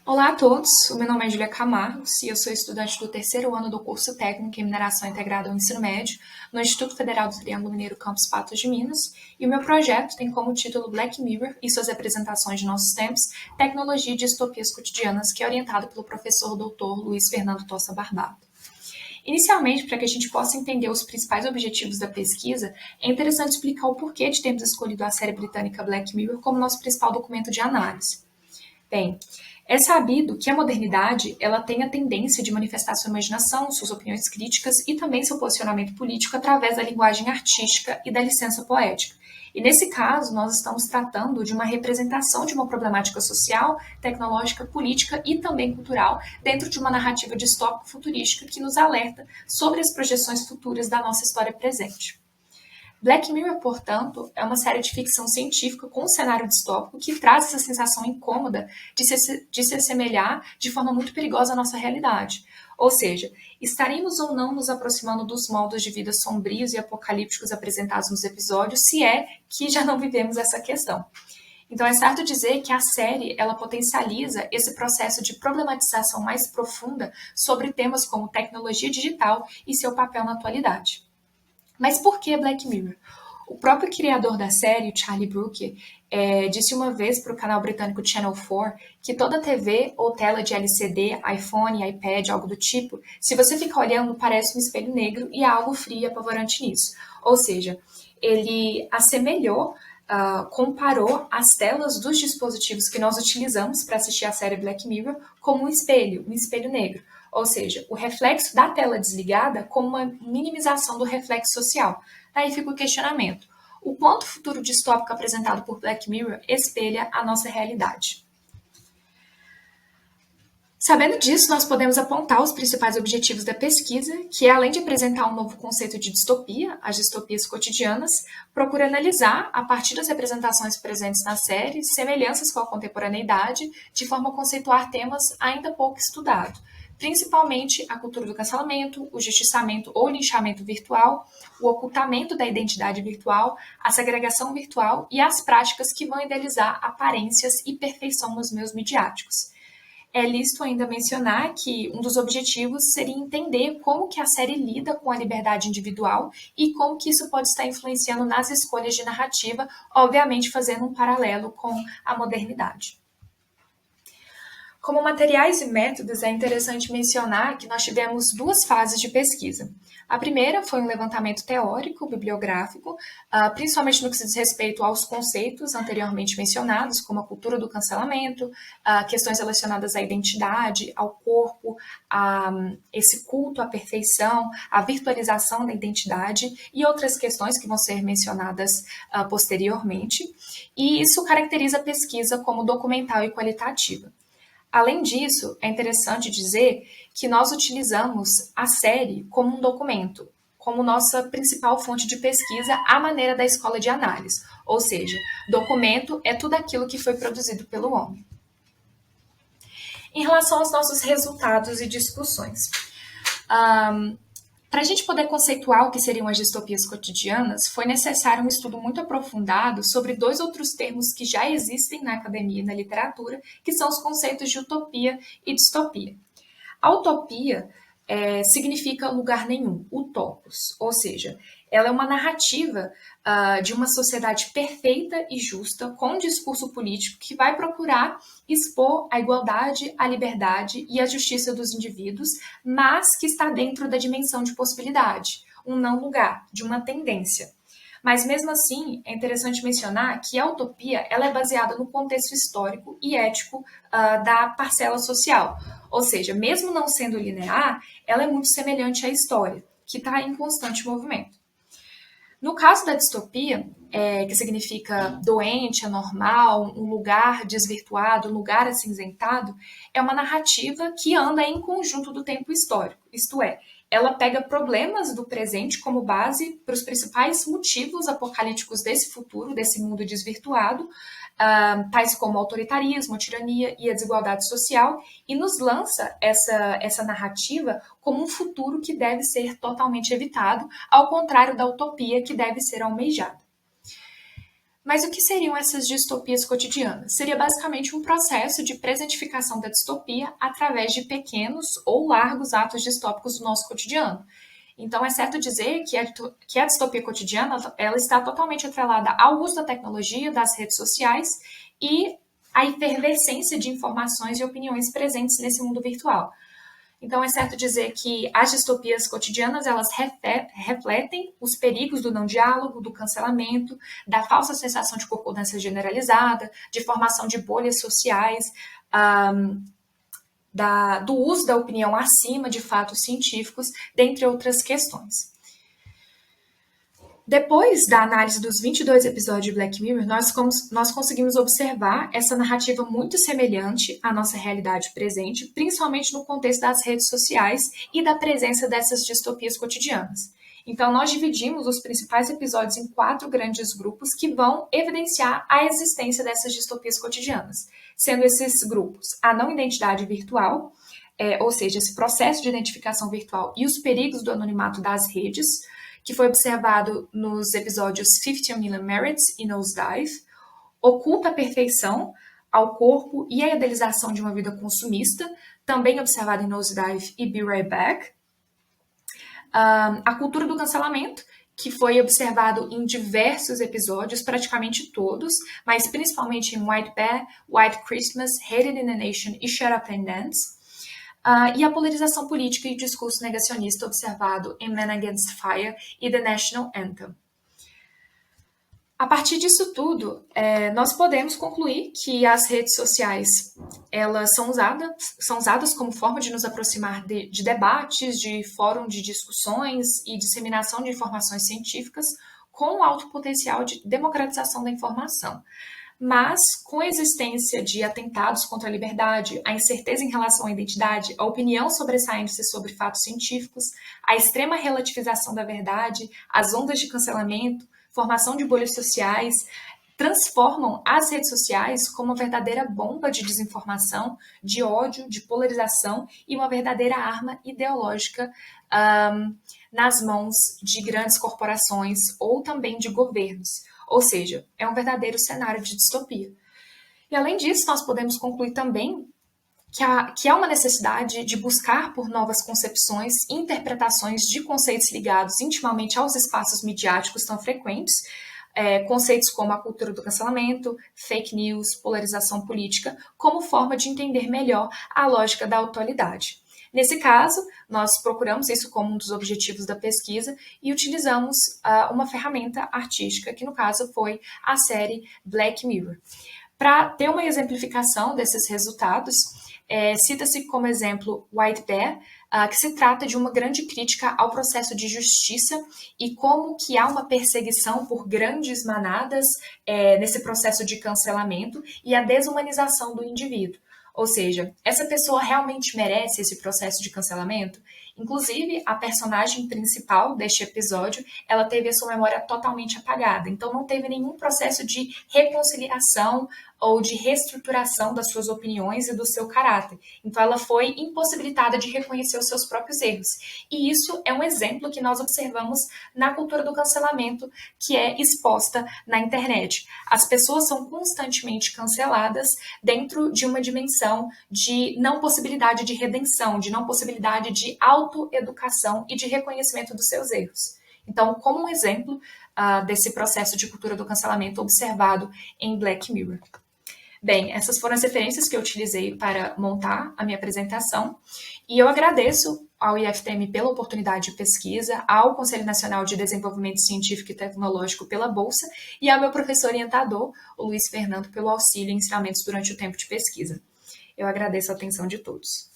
Olá a todos, o meu nome é Julia Camargos e eu sou estudante do terceiro ano do curso técnico em mineração integrada ao ensino médio no Instituto Federal do Triângulo Mineiro Campus Patos de Minas, e o meu projeto tem como título Black Mirror e suas representações de nossos tempos, tecnologia e distopias cotidianas, que é orientado pelo professor doutor Luiz Fernando Tossa Barbato. Inicialmente, para que a gente possa entender os principais objetivos da pesquisa, é interessante explicar o porquê de termos escolhido a série britânica Black Mirror como nosso principal documento de análise. Bem, é sabido que a modernidade ela tem a tendência de manifestar sua imaginação, suas opiniões críticas e também seu posicionamento político através da linguagem artística e da licença poética. E nesse caso, nós estamos tratando de uma representação de uma problemática social, tecnológica, política e também cultural dentro de uma narrativa distópica futurística que nos alerta sobre as projeções futuras da nossa história presente. Black Mirror, portanto, é uma série de ficção científica com um cenário distópico que traz essa sensação incômoda de se assemelhar de forma muito perigosa à nossa realidade. Ou seja, estaremos ou não nos aproximando dos modos de vida sombrios e apocalípticos apresentados nos episódios, se é que já não vivemos essa questão. Então é certo dizer que a série ela potencializa esse processo de problematização mais profunda sobre temas como tecnologia digital e seu papel na atualidade. Mas por que Black Mirror? O próprio criador da série, Charlie Brooker, disse uma vez para o canal britânico Channel 4 que toda TV ou tela de LCD, iPhone, iPad, algo do tipo, se você ficar olhando, parece um espelho negro e há algo frio e apavorante nisso. Ou seja, ele assemelhou, comparou as telas dos dispositivos que nós utilizamos para assistir a série Black Mirror como um espelho negro. Ou seja, o reflexo da tela desligada como uma minimização do reflexo social. Daí fica o questionamento: o quanto o futuro distópico apresentado por Black Mirror espelha a nossa realidade? Sabendo disso, nós podemos apontar os principais objetivos da pesquisa, que é, além de apresentar um novo conceito de distopia, as distopias cotidianas, procura analisar, a partir das representações presentes na série, semelhanças com a contemporaneidade, de forma a conceituar temas ainda pouco estudados, principalmente a cultura do cancelamento, o justiçamento ou linchamento virtual, o ocultamento da identidade virtual, a segregação virtual e as práticas que vão idealizar aparências e perfeição nos meios midiáticos. É lícito ainda mencionar que um dos objetivos seria entender como que a série lida com a liberdade individual e como que isso pode estar influenciando nas escolhas de narrativa, obviamente fazendo um paralelo com a modernidade. Como materiais e métodos, é interessante mencionar que nós tivemos duas fases de pesquisa. A primeira foi um levantamento teórico, bibliográfico, principalmente no que se diz respeito aos conceitos anteriormente mencionados, como a cultura do cancelamento, questões relacionadas à identidade, ao corpo, a esse culto à perfeição, à virtualização da identidade e outras questões que vão ser mencionadas posteriormente. E isso caracteriza a pesquisa como documental e qualitativa. Além disso, é interessante dizer que nós utilizamos a série como um documento, como nossa principal fonte de pesquisa, à maneira da escola de análise. Ou seja, documento é tudo aquilo que foi produzido pelo homem. Em relação aos nossos resultados e discussões, para a gente poder conceituar o que seriam as distopias cotidianas, foi necessário um estudo muito aprofundado sobre dois outros termos que já existem na academia e na literatura, que são os conceitos de utopia e distopia. A utopia significa lugar nenhum, utopos, ou seja, ela é uma narrativa de uma sociedade perfeita e justa, com um discurso político que vai procurar expor a igualdade, a liberdade e a justiça dos indivíduos, mas que está dentro da dimensão de possibilidade, um não lugar, de uma tendência. Mas mesmo assim, é interessante mencionar que a utopia ela é baseada no contexto histórico e ético da parcela social. Ou seja, mesmo não sendo linear, ela é muito semelhante à história, que está em constante movimento. No caso da distopia, que significa doente, anormal, um lugar desvirtuado, um lugar acinzentado, é uma narrativa que anda em conjunto do tempo histórico, isto é, ela pega problemas do presente como base para os principais motivos apocalípticos desse futuro, desse mundo desvirtuado, tais como o autoritarismo, a tirania e a desigualdade social, e nos lança essa narrativa como um futuro que deve ser totalmente evitado, ao contrário da utopia que deve ser almejada. Mas o que seriam essas distopias cotidianas? Seria basicamente um processo de presentificação da distopia através de pequenos ou largos atos distópicos do nosso cotidiano. Então, é certo dizer que a distopia cotidiana ela está totalmente atrelada ao uso da tecnologia, das redes sociais e à efervescência de informações e opiniões presentes nesse mundo virtual. Então, é certo dizer que as distopias cotidianas, elas refletem os perigos do não diálogo, do cancelamento, da falsa sensação de concordância generalizada, de formação de bolhas sociais, do uso da opinião acima de fatos científicos, dentre outras questões. Depois da análise dos 22 episódios de Black Mirror, nós conseguimos observar essa narrativa muito semelhante à nossa realidade presente, principalmente no contexto das redes sociais e da presença dessas distopias cotidianas. Então, nós dividimos os principais episódios em 4 grandes grupos que vão evidenciar a existência dessas distopias cotidianas, sendo esses grupos a não identidade virtual, ou seja, esse processo de identificação virtual e os perigos do anonimato das redes, que foi observado nos episódios 50 Million Merits e Nosedive, oculta a perfeição ao corpo e a idealização de uma vida consumista, também observado em Nosedive e Be Right Back, a cultura do cancelamento, que foi observado em diversos episódios, praticamente todos, mas principalmente em White Bear, White Christmas, Hated in the Nation e Shut Up and Dance, e a polarização política e discurso negacionista observado em Men Against Fire e The National Anthem. A partir disso tudo, nós podemos concluir que as redes sociais elas são usadas como forma de nos aproximar de debates, de fórum de discussões e disseminação de informações científicas com alto potencial de democratização da informação. Mas, com a existência de atentados contra a liberdade, a incerteza em relação à identidade, a opinião sobressaindo-se sobre fatos científicos, a extrema relativização da verdade, as ondas de cancelamento, formação de bolhas sociais, transformam as redes sociais como uma verdadeira bomba de desinformação, de ódio, de polarização e uma verdadeira arma ideológica nas mãos de grandes corporações ou também de governos. Ou seja, é um verdadeiro cenário de distopia. E além disso, nós podemos concluir também que há uma necessidade de buscar por novas concepções e interpretações de conceitos ligados intimamente aos espaços midiáticos tão frequentes, conceitos como a cultura do cancelamento, fake news, polarização política, como forma de entender melhor a lógica da atualidade. Nesse caso, nós procuramos isso como um dos objetivos da pesquisa e utilizamos uma ferramenta artística, que no caso foi a série Black Mirror. Para ter uma exemplificação desses resultados, cita-se como exemplo White Bear, que se trata de uma grande crítica ao processo de justiça e como que há uma perseguição por grandes manadas nesse processo de cancelamento e a desumanização do indivíduo. Ou seja, essa pessoa realmente merece esse processo de cancelamento? Inclusive, a personagem principal deste episódio, ela teve a sua memória totalmente apagada. Então, não teve nenhum processo de reconciliação ou de reestruturação das suas opiniões e do seu caráter. Então, ela foi impossibilitada de reconhecer os seus próprios erros. E isso é um exemplo que nós observamos na cultura do cancelamento, que é exposta na internet. As pessoas são constantemente canceladas dentro de uma dimensão de não possibilidade de redenção, de não possibilidade de autoeducação e de reconhecimento dos seus erros. Então, como um exemplo desse processo de cultura do cancelamento observado em Black Mirror. Bem, essas foram as referências que eu utilizei para montar a minha apresentação e eu agradeço ao IFTM pela oportunidade de pesquisa, ao Conselho Nacional de Desenvolvimento Científico e Tecnológico pela bolsa e ao meu professor orientador, o Luiz Fernando, pelo auxílio e ensinamentos durante o tempo de pesquisa. Eu agradeço a atenção de todos.